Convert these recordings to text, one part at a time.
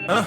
Hein.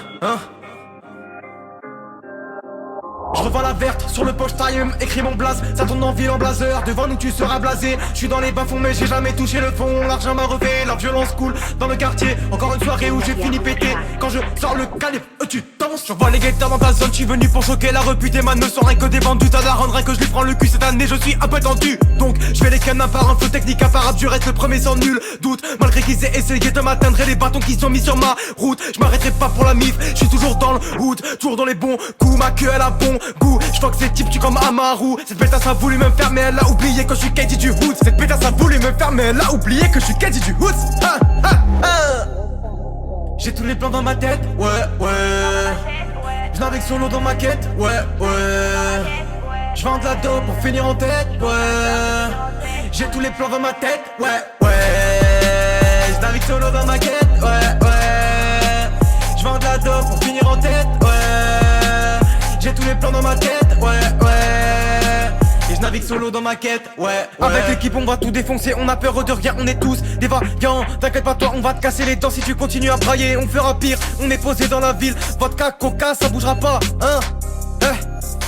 Je revends la verte sur le poche time, écrit mon blaze, ça tourne en ville en blazer. Devant nous tu seras blasé, je suis dans les bas-fonds mais j'ai jamais touché le fond. L'argent m'a relevé, la violence coule dans le quartier. Encore une soirée où j'ai fini pété. Quand je sors le calibre, tu danses. Je vois les guetteurs dans ta zone, je suis venu pour choquer la réputée. Man ne sont rien que des vendus, t'as la rendre que je lui prends le cul. Cette année je suis un peu tendu, donc je vais les cannes un par un. Feu technique imparable, je reste le premier sans nul doute. Malgré qu'ils aient essayé de m'atteindre et les bâtons qui sont mis sur ma route, je m'arrêterai pas pour la mif, je suis toujours dans le hood, toujours dans les bons coups. Ma queue elle a bon goût, je vois que ces types tu comme Amaru. Cette pétasse a voulu me faire mais elle a oublié que je suis KD du hood. Cette pétasse a voulu me faire mais elle a oublié que je suis KD du hood. J'ai tous les plans dans ma tête, ouais. Je navigue solo dans ma quête, ouais. Je vends de la dope pour finir en tête, ouais. J'ai tous les plans dans ma tête, ouais. Je navigue solo dans ma quête, ouais. Je vends de la dope pour finir en tête, ouais. J'ai tous les plans dans ma tête, ouais. Et je navigue solo dans ma quête, ouais. Avec l'équipe on va tout défoncer, on a peur de rien, on est tous des vaillants. T'inquiète pas toi, on va te casser les dents si tu continues à brailler. On fera pire, on est posé dans la ville. Vodka, coca, ça bougera pas, hein.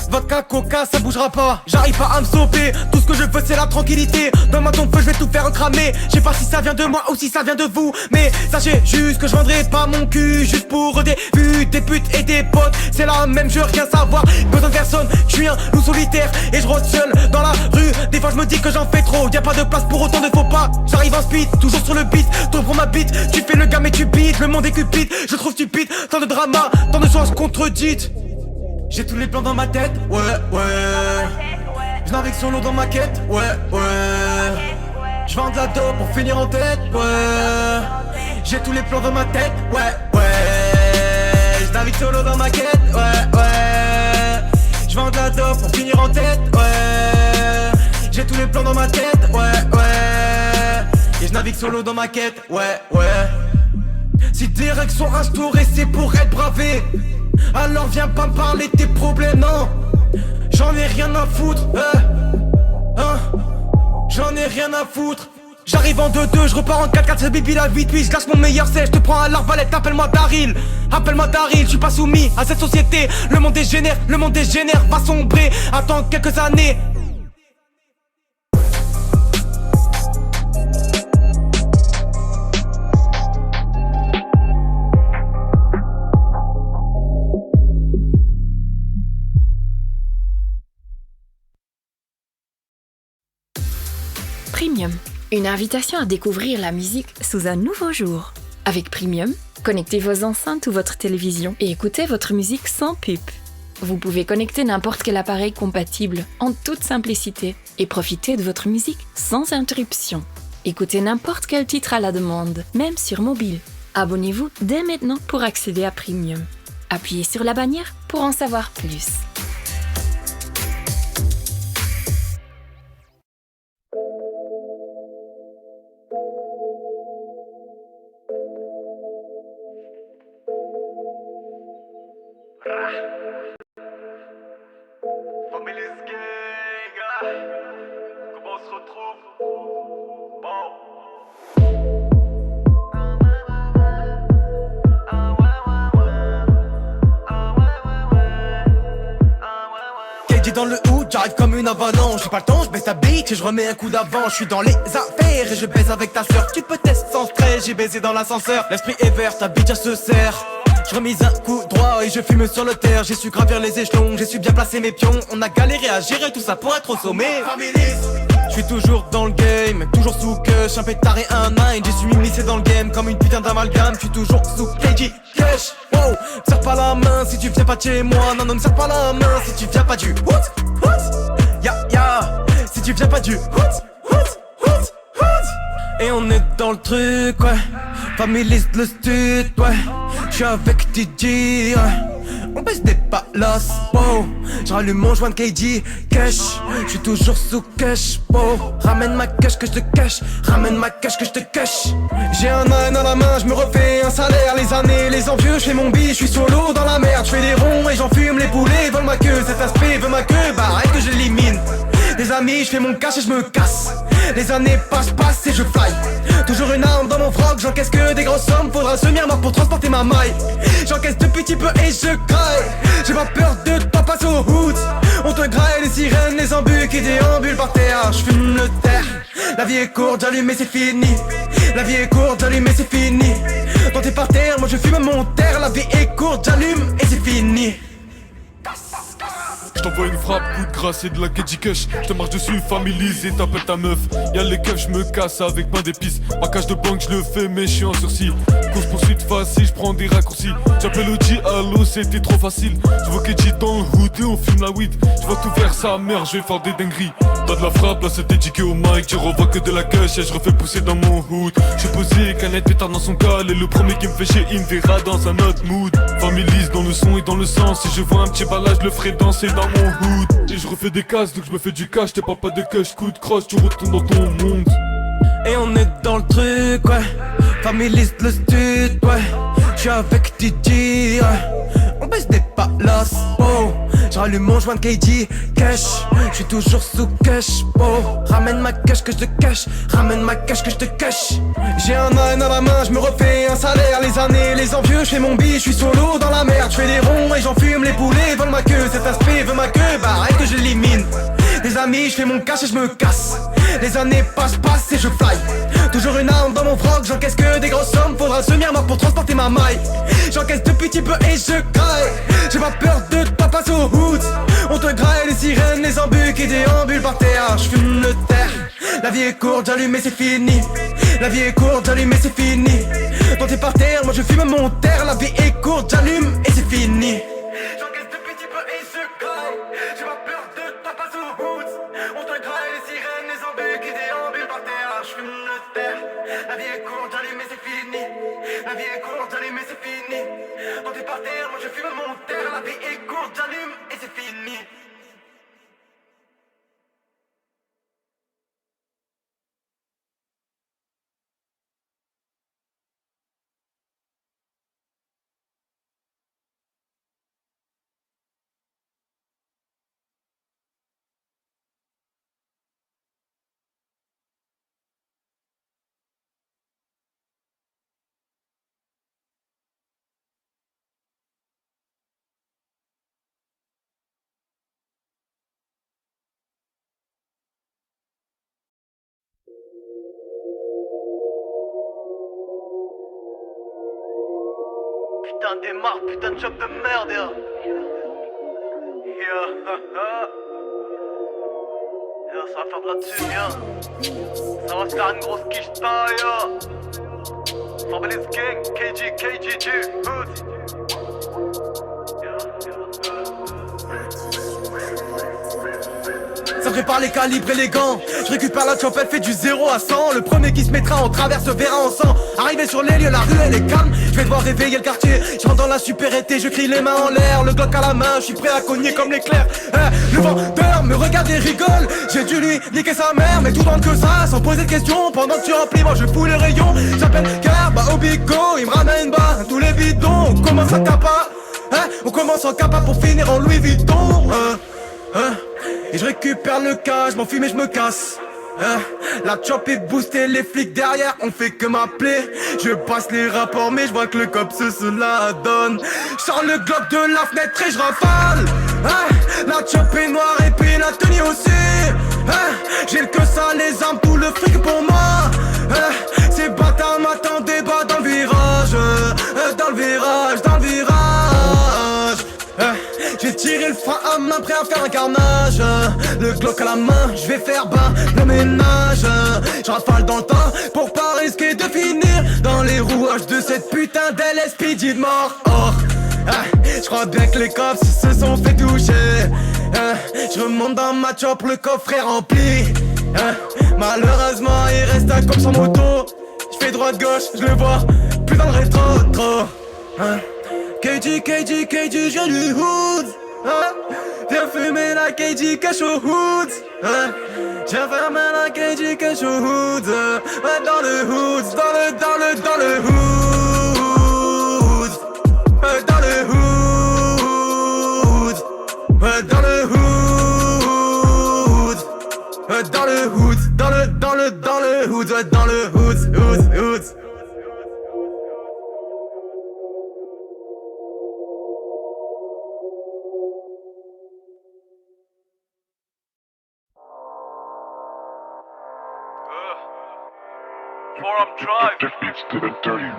Vodka, coca, ça bougera pas. J'arrive pas à me sauver, tout ce que je veux c'est la tranquillité. Donne-moi ton feu, je vais tout faire cramer. Je sais pas si ça vient de moi ou si ça vient de vous, mais sachez juste que je vendrai pas mon cul juste pour des vues, des putes et des potes. C'est la même, je veux rien savoir, besoin de personne. Je suis un loup solitaire et je rôde seul dans la rue. Des fois je me dis que j'en fais trop, y'a pas de place pour autant de faux pas. J'arrive en speed, toujours sur le beat, toi pour ma bite. Tu fais le gars mais tu bites, le monde est cupide. Je trouve stupide, tant de drama, tant de choses contredites. J'ai tous les plans dans ma tête, ouais. Je navigue solo dans ma quête, ouais. Je vends de la dope pour finir en tête, ouais. J'ai tous les plans dans ma tête, ouais. Je navigue solo dans ma quête, ouais. Je vends de la dope pour finir en tête, ouais. J'ai tous les plans dans ma tête, ouais. Et je navigue solo dans ma quête, ouais. Si direction instaurée c'est pour être bravé, alors viens pas me parler de tes problèmes, non. J'en ai rien à foutre, j'en ai rien à foutre. J'arrive en 2-2, je repars en 4-4, c'est bibi la 8-8. Je lâche mon meilleur c'est, je te prends à l'arbalète, appelle-moi Daryl. Je suis pas soumis à cette société. Le monde dégénère, va sombrer. Attends quelques années. Premium, une invitation à découvrir la musique sous un nouveau jour. Avec Premium, connectez vos enceintes ou votre télévision et écoutez votre musique sans pub. Vous pouvez connecter n'importe quel appareil compatible en toute simplicité et profiter de votre musique sans interruption. Écoutez n'importe quel titre à la demande, même sur mobile. Abonnez-vous dès maintenant pour accéder à Premium. Appuyez sur la bannière pour en savoir plus. Families gang, comment on se retrouve? KD dans le hood, j'arrive comme une avalanche. J'ai pas le temps, je baisse ta bite et je remets un coup d'avant. Je suis dans les affaires et je baise avec ta sœur. Tu peux tester sans stress, j'ai baisé dans l'ascenseur. L'esprit est vert, ta bitch elle se serre. Je remise un coup droit et je fume sur le terre. J'ai su gravir les échelons, j'ai su bien placer mes pions. On a galéré à gérer tout ça pour être au sommet. Je suis toujours dans le game, toujours sous cush. Un pétard et un nine, j'ai su m'immiscer dans le game comme une putain d'amalgame. Je suis toujours sous KD Cash. Wow, me serre pas la main si tu viens pas de chez moi. Non, me serre pas la main si tu viens pas du hood. Ya, si tu viens pas du hood. Et on est dans le truc, ouais. Families le stud, ouais. J'suis avec TG, ouais. On baisse des palas, wow. J'rallume mon joint de KD Cash. J'suis toujours sous cash, wow. Ramène ma cash que j'te cache. Ramène ma cash que j'te cache. J'ai un âne à la main, j'me refais un salaire. Les années, les envieux, j'fais mon billet. J'suis solo dans la merde, j'fais des ronds et j'en fume. Les poulets veulent ma queue, cet aspect veut ma queue. Bah arrête que je l'élimine. Des amis vie, je fais mon cash et je me casse. Les années passent et je fly. Toujours une arme dans mon froc, j'encaisse que des grosses sommes. Faudra se mire pour transporter ma maille. J'encaisse de petits peu et je craille. J'ai pas peur de toi, passe au hood. On te graille les sirènes, les embus qui déambulent par terre. J'fume le terre. La vie est courte, j'allume et c'est fini. La vie est courte, j'allume et c'est fini. Quand t'es par terre, moi je fume mon terre. La vie est courte, j'allume et c'est fini. J't'envoie une frappe, coup de grâce et de la Kedji Kush. J'te marche dessus, familise et t'appelles ta meuf. Y'a les keufs, j'me casse avec pain d'épices. Ma cage de banque, j'le fais mais j'suis en sursis. Course poursuite facile, j'prends des raccourcis. J'appelle OG, allô, c'était trop facile. J'vois Kedji dans le hood et on fume la weed. J'vois tout vers sa mère, j'vais faire des dingueries. T'as de la frappe, là c'est dédié au mic. Tu revois que de la cash et j'refais pousser dans mon hood. J'suis posé, canette pétard dans son cal. Et le premier qui me fait chier, il me verra dans un autre mood. Familise dans le son et dans le sens. Si je vois un petit balage, je le ferai danser dans mon hood. Et je refais des cases, donc je me fais du cash. T'es pas de cash, coup de crosse, tu retournes dans ton monde. Et on est dans le truc, ouais. Familiste le stud, ouais. J'suis avec DJ, ouais. On baisse des palas, oh. J'rallume mon joint de KD, cash. J'suis toujours sous cash, oh. Ramène ma cash que je te cache. Ramène ma cash que je te cache. J'ai un âne à la main, j'me refais un salaire. Les années, les envieux, j'fais mon billet, j'suis solo dans la merde. J'fais des ronds et j'en fume, les poulets veulent ma queue. Cet aspect veut ma queue, bah arrête que je l'élimine. Les amis, j'fais mon cash et j'me casse. Les années passent et je fly. Toujours une arme dans mon froc, j'encaisse que des grosses sommes. Faudra se mire pour transporter ma maille. J'encaisse de petits peu et je craille. J'ai pas peur de toi, passe au hood. On te graille les sirènes, les embus qui déambulent par terre. J'fume le terre. La vie est courte, j'allume et c'est fini. La vie est courte, j'allume et c'est fini. Quand t'es par terre, moi je fume mon terre. La vie est courte, j'allume et c'est fini. J'encaisse de petits peu et je craille. J'ai pas peur de toi, passe au hood. On te graille les sirènes, les embus qui déambulent par terre. J'fume le terre. La vie est courte, j'allume et c'est fini. La vie est courte, j'allume et c'est fini. Quand t'es par terre, moi je fume mon terre. La vie est courte, j'allume et c'est fini. Putain de démarre, putain de job de merde, ya. Ça va faire de la thune, ya. Ça va se faire une grosse quicheta, ya. Fabulous Gang, KG, Hood. Ça prépare les calibres et les gants. Je récupère la chop, elle fait du 0 à 100. Le premier qui se mettra en travers se verra en sang. Arrivé sur les lieux, la rue elle est calme. Je vais devoir réveiller le quartier. Je rentre dans la supérité, je crie les mains en l'air. Le Glock à la main, je suis prêt à cogner comme l'éclair. Le vendeur me regarde et rigole. J'ai dû lui niquer sa mère, mais tout dans que ça, sans poser de questions. Pendant que tu remplis, moi je fouille les rayons. J'appelle Kerba au bigo, il me ramène bas tous les bidons. On commence à capa, on commence en capa pour finir en Louis Vuitton. Et je récupère le cash, je m'enfume et je me casse. La chop est boostée, les flics derrière, on fait que m'appeler. Je passe les rapports, mais je vois que le cop se la donne. Je sors le glock de la fenêtre et je rafale. La chop est noire et puis la tenue aussi. J'ai le que ça, les armes, tout le fric pour moi. Ces bâtards m'attendaient bas dans le virage. Dans le virage, dans le virage. J'ai tiré le frein à main, prêt à faire un carnage. Le Glock à la main, je vais faire bas le ménage. Je rafale dans le temps pour pas risquer de finir dans les rouages de cette putain d'LSPD de mort. Je crois bien que les cops se sont fait toucher. Je remonte dans ma chop, le coffre est rempli. Malheureusement il reste un cop sur moto. Je fais droite-gauche, je le vois plus dans le rétro, trop. KG, je viens du hood. Viens fumer la KG cash au hood. Viens fumer la KG cash au hood. Dans le hood, dans le hood. Dans le hood, dans le hood. hood, ouais, dans le hood. Forum Drive.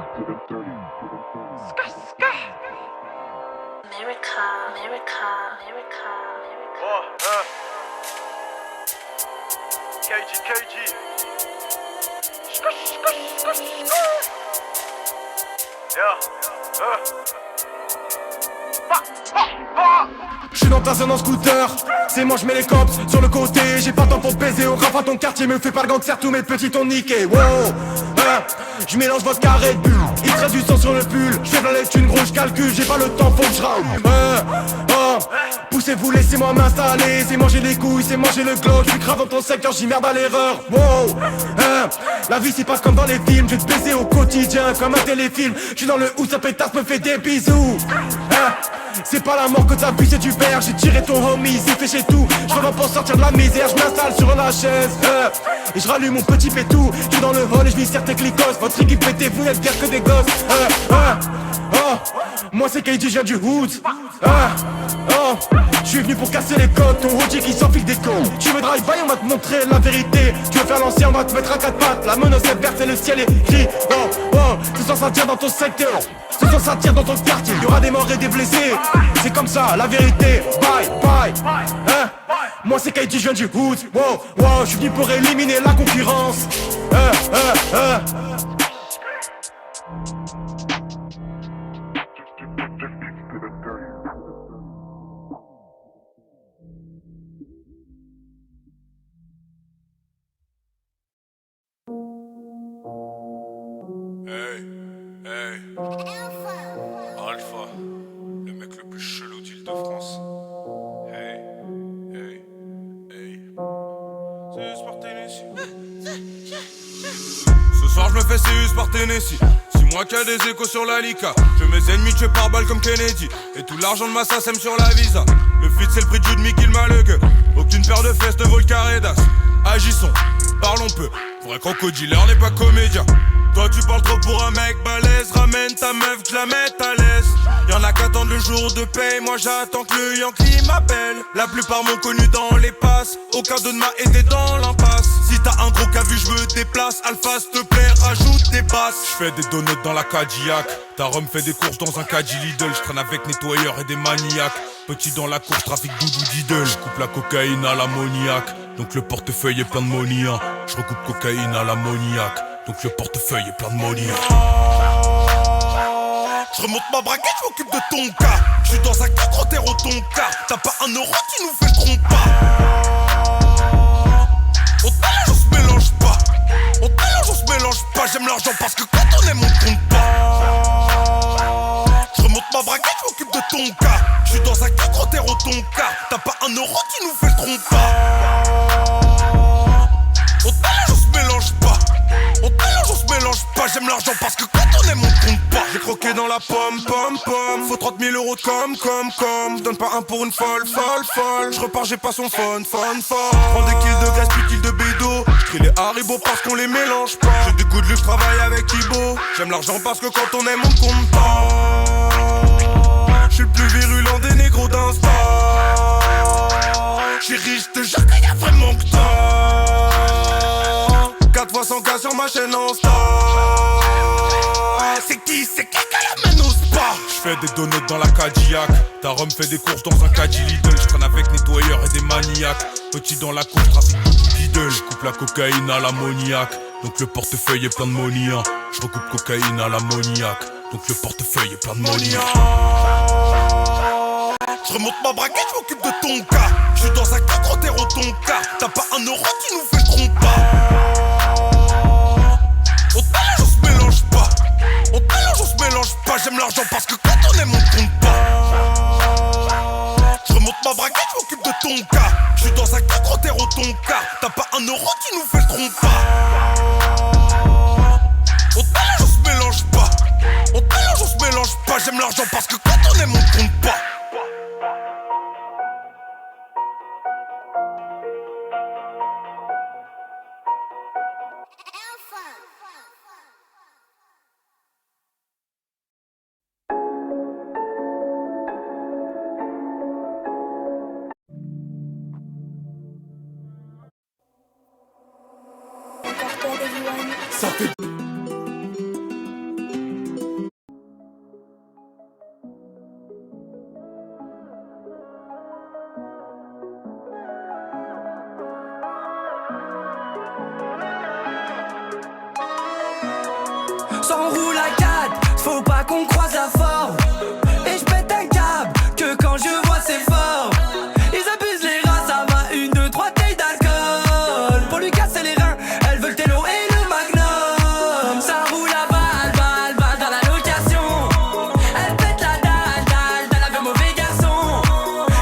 Oh, KG. Je suis dans ta zone en scooter, c'est moi je mets les cops sur le côté. J'ai pas le temps pour baiser au rap à ton quartier. Me fais pas le gangster, tous mes petits t'ont niqué. Wow, je mélange votre carré de bulle. Il trace du sang sur le pull. Je fais plein les thunes gros, je calcule. J'ai pas le temps, faut que je rame. Poussez-vous, laissez-moi m'installer. C'est manger les couilles, c'est manger le glow. Je suis grave dans ton secteur, j'y merde à l'erreur. Wow, la vie s'y passe comme dans les films. Je vais te baiser au quotidien comme un téléfilm. Je suis dans le hood, ça pétasse, me fait des bisous. C'est pas la mort que t'as vu, c'est du verre. J'ai tiré ton homie, c'est fait chez tout. Je reviens pour sortir de la misère, je m'installe sur la chaise et je rallume mon petit pétou. Je suis dans le hall et je vis tes clicos. Votre équipe pété, vous n'êtes guère que des gosses. Moi c'est KG, je viens du hood. Je suis venu pour casser les codes, ton OG qui s'enfile des cons. Tu veux drive by, on va te montrer la vérité. Tu veux faire l'ancien, on va te mettre à quatre pattes. La menace est verte et le ciel est gris. Ce soir ça tire dans ton secteur, ce soir ça tire dans ton quartier. Y'aura des morts et des blessés, c'est comme ça, la vérité. Bye. Moi c'est KG, je viens du hood. Je suis venu pour éliminer la concurrence. Hey, Alpha, le mec le plus chelou d'Île-de-France. Hey. C'est par Tennessee. Ce soir je me fais CUS par Tennessee. 6 mois qu'il y a des échos sur la Lika. Je veux mes ennemis tués par balle comme Kennedy. Et tout l'argent de ma SACEM sur la visa. Le feat c'est le prix de Jude Mickey, m'a le gueux. Aucune paire de fesses ne vaut le carré d'as. Agissons, parlons peu. Vrai crocodileur n'est pas comédien. Toi tu parles trop pour un mec balèze. Ramène ta meuf que je la mette à l'aise. Y'en a qu'attendent le jour de paye. Moi j'attends que le Yankee m'appelle. La plupart m'ont connu dans les passes. Aucun d'eux ne m'a aidé dans l'impasse. Si t'as un gros qu'a vu je me déplace. Alpha s'il te plaît rajoute des basses. J'fais des donuts dans la Cadillac. Ta Rome fait des courses dans un caddie Lidl. J'traîne avec nettoyeurs et des maniaques. Petit dans la course, trafic doudou diddle. J'coupe la cocaïne à l'ammoniac. Donc le portefeuille est plein de money. J'recoupe cocaïne à l'ammoniac. Donc le portefeuille est plein de money. Je remonte ma braquette, je m'occupe de ton cas. Je suis dans un cadre terreau ton cas. T'as pas un euro qui nous fait le trompe-pas. On te mélange, on se mélange pas. On te mélange, on se mélange pas. J'aime l'argent parce que quand on aime, on compte pas. Je remonte ma braquette, je m'occupe de ton cas. Je suis dans un cadre terreau ton cas. T'as pas un euro qui nous fait le trompe-pas. On te mélange, on se mélange pas. On te mélange, on se mélange pas. J'aime l'argent parce que quand on aime, on compte pas. J'ai croqué dans la pomme. Faut 30 000 euros de com. Donne pas un pour une folle. Je repars, j'ai pas son fun. Prends des kills de graisse, puis kills de bédo. J'crie les Haribo parce qu'on les mélange pas. J'ai des coups de luxe, j'travaille avec Ibo. J'aime l'argent parce que quand on aime, on compte pas. J'suis le plus virulent des négros d'Insta. J'suis riche, j'te jure qu'il y a vraiment que toi. 4 fois 100K sur ma chaîne Insta. C'est qui qu'elle amène au spa? J'fais des donuts dans la Cadillac. Ta Rome fait des courses dans un caddie Lidl. J'traîne avec nettoyeurs et des maniaques. Petit dans la course, trafic Lidl. J'coupe la cocaïne à l'ammoniac. Donc le portefeuille est plein de money. J'recoupe cocaïne à l'ammoniac. Donc le portefeuille est plein de money. J'remonte ma braquette, j'm'occupe de ton cas. J'suis dans un cadre terreau ton cas. T'as pas un euro qui nous fait le trompe-pas. On te mélange, on se mélange pas. On te mélange, on se mélange pas. J'aime l'argent parce que quand on aime, on compte pas. J'remonte ma braquette, j'm'occupe de ton cas. J'suis dans un cadre terreau ton cas. T'as pas un euro qui nous fait le trompe-pas. On te mélange, on se mélange pas. On te mélange, on se mélange pas. J'aime l'argent parce que quand on aime, on compte pas. Ça fait Sans roule à 4, faut pas qu'on croise la forme. Et je pète un câble, que quand je vois c'est fort. Ils abusent les rats, ça va 1, 2, 3 tailles d'alcool. Pour lui casser les reins, elles veulent Tello et le Magnum. Ça roule à balle dans la location. Elle pète la dalle, elle avait mauvais garçon.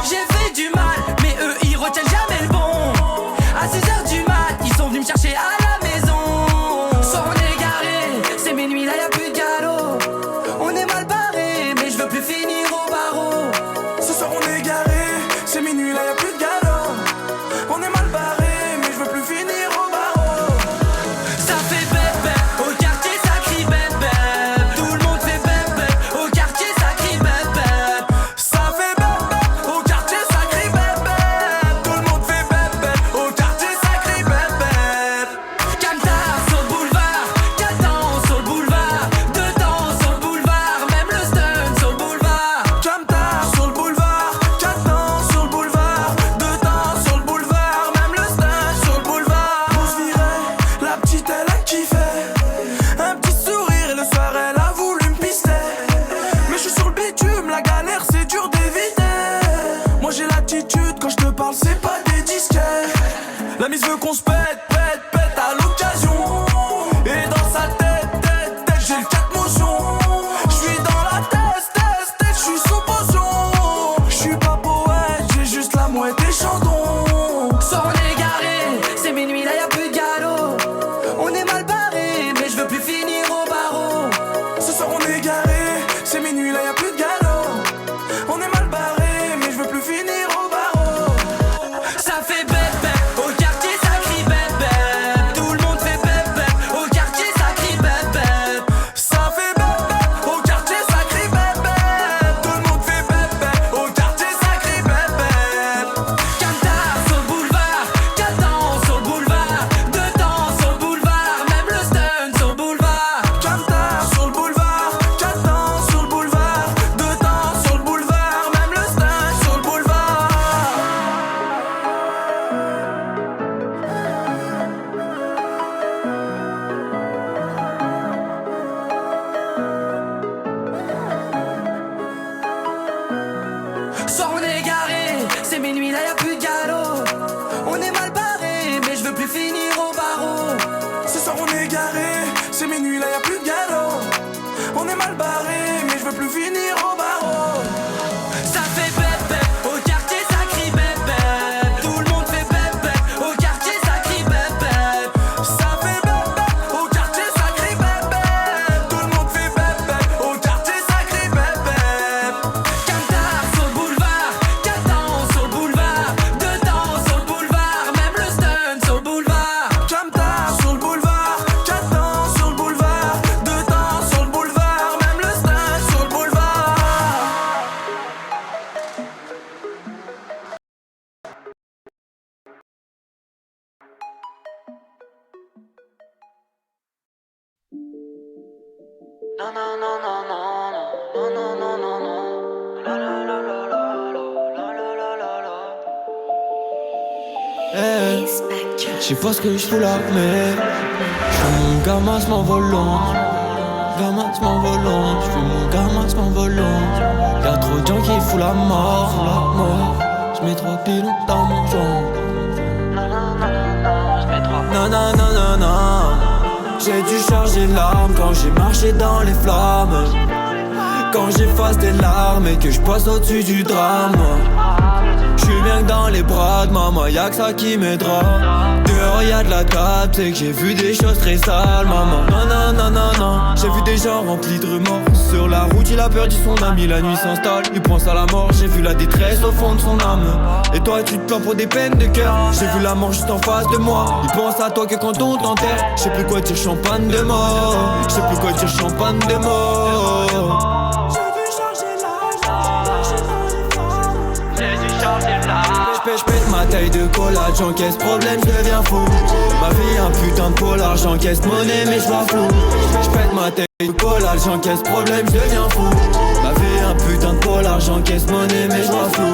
J'ai fait du mal, mais eux ils retiennent jamais le bon. À 6h du mat, ils sont venus me chercher à la maison. Sans égaré, c'est minuit, là y'a plus de galop. On est mal barré, mais je veux plus finir au barreau. Ce soir on est garé, c'est minuit là y'a plus de galop. On est mal barré, mais je veux plus finir au barreau. Ça fait bébé, au quartier ça crie bébé. Tout le monde fait bébé, au quartier ça crie bébé. Ça fait bébé, au quartier ça crie bébé. Tout le monde fait bébé, au quartier ça crie bébé. Camtar sur le boulevard, 4 ans sur le boulevard, 2 temps sur le boulevard, même le stun sur le boulevard. Camtar sur le boulevard, 4 ans sur le boulevard, 2 temps sur le boulevard, même le stage sur le boulevard. On se virait, la petite elle a kiffé. Un petit sourire et le soir elle a voulu me pister. Mais je suis sur le bitume, la galère c'est dur d'éviter. Moi j'ai l'attitude, quand je te parle c'est pas des disquets. La mise veut qu'on se pète à l'occasion. Et dans sa tête, j'ai le 4 motions. J'suis dans la tête, j'suis sous potion. J'suis pas poète, j'ai juste la mouette et chandon. Sans égaré, c'est minuit, là y'a plus de galop. On est mal barré, mais je veux plus finir au barreau. Ce soir on est garé, c'est minuit là y'a plus de galop. On est mal barré, mais je veux plus finir au barreau. Ça fait bébé, au quartier ça crie bébé. Tout le monde fait bébé, au quartier ça crie bébé. Ça fait bébé, au quartier ça crie bébé. Tout le monde fait bébé, au quartier ça crie bébé. Camtar sur le boulevard, 4 ans sur le boulevard, 2 temps sur le boulevard, même le stun sur le boulevard. Camtar sur le boulevard, 4 ans sur le boulevard, 2 temps sur le boulevard, même le stage sur le boulevard. Soir on est garé, c'est minuit, là y'a plus de galop. On est mal barré, mais je veux plus finir au barreau. Ce soir on est garé, c'est minuit là y'a plus de galop. On est mal barré, mais je veux plus finir au barreau. Ça fait bébé, au quartier ça crie bébé. Tout le monde fait bébé, au quartier ça crie bébé. Ça fait bébé, au quartier ça crie bébé. Tout le monde fait bébé, au quartier ça crie bébé. Camtar sur le boulevard, 4 ans sur le boulevard, 2 temps sur le boulevard, même le stun sur le boulevard. Camtar sur le boulevard, 4 ans sur le boulevard, 2 temps sur le boulevard, même le stage sur le boulevard. Je sais pas ce que je fous là, mais j'fume mon gamas m'envolant. Gamas m'envolant, j'fume mon gamas m'envolant. Y'a trop de gens qui foutent la mort. J'mets 3 pilons dans mon joint. Non. J'ai dû charger l'arme quand j'ai marché dans les flammes. Quand j'efface des larmes et que j'passe au-dessus du drame. J'suis bien que dans les bras de maman, y'a que ça qui m'aidera. Dehors y'a de la table, c'est que j'ai vu des choses très sales, maman. Non, j'ai vu des gens remplis de remords. Sur la route il a perdu son ami, la nuit s'installe, il pense à la mort. J'ai vu la détresse au fond de son âme. Et toi tu te plains pour des peines de cœur. J'ai vu la mort juste en face de moi. Il pense à toi que quand on t'enterre. J'sais plus quoi dire champagne de mort. J'sais plus quoi dire champagne de mort. J'ai dû charger l'âge, j'ai dû charger l'âge. J'pète ma taille de collage, j'encaisse problème, j'deviens fou. Ma vie un putain de polar, j'encaisse monnaie mais j'vois flou. J'pète ma taille de collage, j'encaisse problème, j'deviens fou. Ma vie un putain de polar, j'encaisse monnaie mais j'vois flou.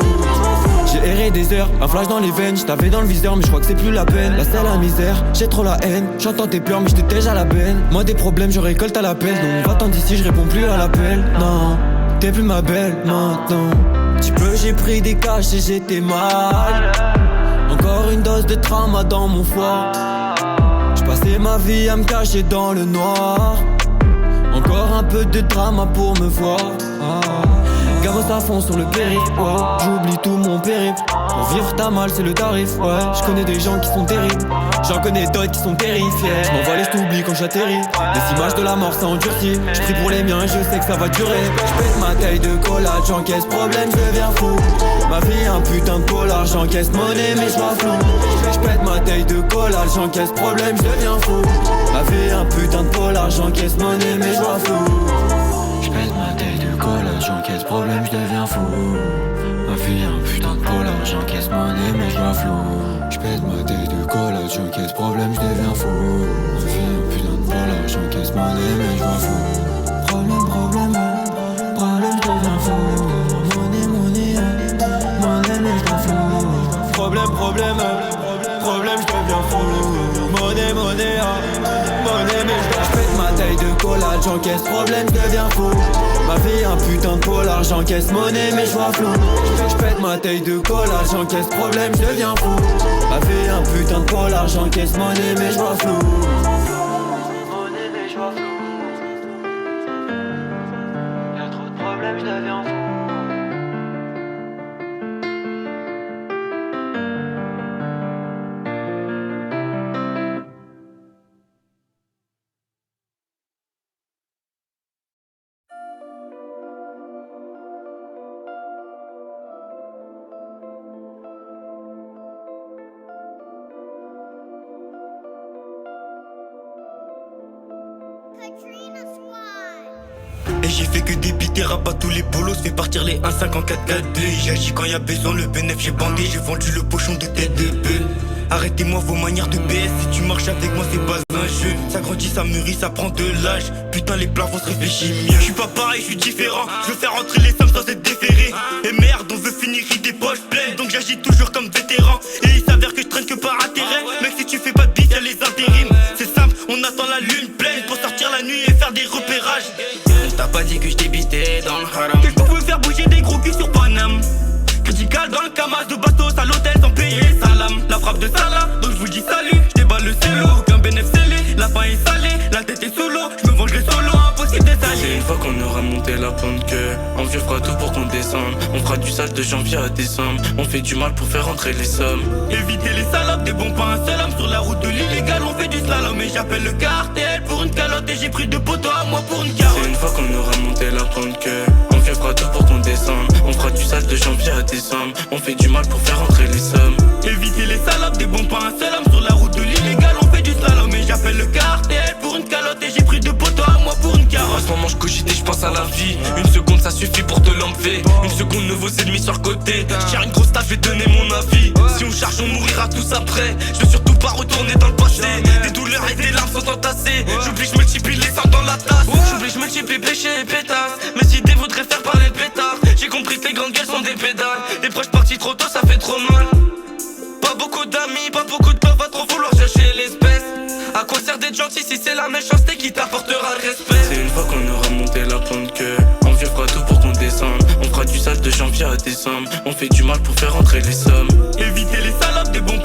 J'ai erré des heures, un flash dans les veines, j't'avais dans le viseur mais j'crois que c'est plus la peine. Là c'est la misère, j'ai trop la haine, j'entends tes pleurs mais j'te tège à la peine. Moi des problèmes je récolte à l'appel, donc va-t'en d'ici, je réponds plus à l'appel. Non, t'es plus ma belle maintenant. Tu peux, j'ai pris des caches et j'étais mal. Encore une dose de trauma dans mon foie. J'passais ma vie à me cacher dans le noir. Encore un peu de drama pour me voir. Gavos à fond sur le périph', ouais. J'oublie tout mon périple. Pour vivre t'as mal, c'est le tarif, ouais. J'connais des gens qui sont terribles. J'en connais d'autres qui sont terrifiés. J'm'envole et j't'oublie quand j'atterris. Les images de la mort ça endurcit. J'prie pour les miens et je sais que ça va durer. J'pète ma taille de collage, j'encaisse problème, j'deviens fou. Ma vie un putain de polar, j'encaisse monnaie mais j'vois flou. J'pète ma taille de collage, j'encaisse problème, j'deviens fou. Ma vie un putain de polar, j'encaisse monnaie mais j'vois flou. J'pète ma taille de collage, j'encaisse problème, j'deviens fou. Ma vie un putain de polar, j'encaisse monnaie mais j'vois flou. J'pète ma taille de collage, j'encaisse problème, j'deviens fou. Ma vie un putain de polar, j'encaisse monnaie mais j'vois flou. Problème, problème, problème, j'deviens fou. Monnaie, monnaie, monnaie mais j'vois flou. Problème, problème, problème, j'deviens fou. Monnaie, monnaie, monnaie mais j'pète ma taille de collage, j'encaisse problème, j'deviens fou. Ma vie un putain de polar, j'encaisse monnaie mais j'vois flou. J'pète ma taille de collage, j'encaisse problème, j'deviens fou. Ma vie un putain de polar, j'encaisse monnaie mais j'vois flou. Monnaie mais j'vois flou. Y'a trop de problèmes, j'deviens fou. Et j'ai fait que débiter, rabat tous les bolos, fait partir les 1,5 en 4-4-2. J'agis quand y'a besoin, le bénéf j'ai bandé, j'ai vendu le pochon de tête de bœuf. Arrêtez-moi vos manières de BS, si tu marches avec moi c'est pas un jeu. Ça grandit, ça mûrit, ça prend de l'âge. Putain les plafonds se réfléchissent mieux. Je suis pas pareil, je suis différent. Je veux faire rentrer les sommes sans être déféré. Et merde, on veut finir des poches pleines. Donc j'agis toujours comme vétéran. Et il s'avère que je traîne que par intérêt. Mec si tu fais pas de bif, y'a les intérims. C'est simple, on attend la lune pleine pour sortir la nuit et faire des repérages. T'as pas dit que je t'évitais dans le haram. Que je pouvais faire bouger des gros culs sur Paname. Critical dans le camas de bateau, à l'hôtel sans payer salam. La frappe de Salah, donc je vous dis salut. Je déballe le cello, aucun bénéf scellé. La fin est salée, la tête est solo. Je me vengerai solo, impossible d'étaler. C'est une fois qu'on aura monté la pente que on vieux fera tout pour qu'on descende. On fera du sale de janvier à décembre. On fait du mal pour faire rentrer les sommes. Éviter les salopes, des bons pas un seul homme. Sur la route de l'illégal, on fait du slalom. Et j'appelle le cartel pour une calotte. Et j'ai pris 2 poteaux à moi pour une carotte. C'est une fois qu'on aura monté la pente que on vieux fera tout pour qu'on descende. On fera du sale de janvier à décembre. On fait du mal pour faire rentrer les sommes. Éviter les salopes, des bons pas un seul homme. Sur la route de l'illégal, on fait du slalom. Et j'appelle le cartel pour une calotte. Et j'ai pris 2 poteaux à moi pour une carotte. En ce moment je cogite et je pense à la vie. Une seconde ça suffit pour te l'enlever. Une seconde nos ennemis sur le côté. J'tire une grosse taf, je vais donner mon avis. Si on charge on mourira tous après. Je veux surtout pas retourner dans le passé. Des douleurs et des larmes sont entassées. J'oublie je multiplie les sangs dans la tasse. J'oublie je multiplie péchés et pétasses. Mes idées voudraient faire parler le pétard. J'ai compris que les grandes gueules sont des pédales. Les proches partis trop tôt ça fait trop mal. Pas beaucoup d'amis, pas beaucoup de love, va trop vouloir chercher l'espèce. À quoi sert d'être gentil si c'est la méchanceté qui t'apportera le respect. C'est une fois qu'on aura monté la pente que on vieux fera tout pour qu'on descende. On fera du sale de janvier à décembre. On fait du mal pour faire rentrer les sommes. Éviter les salopes, des bons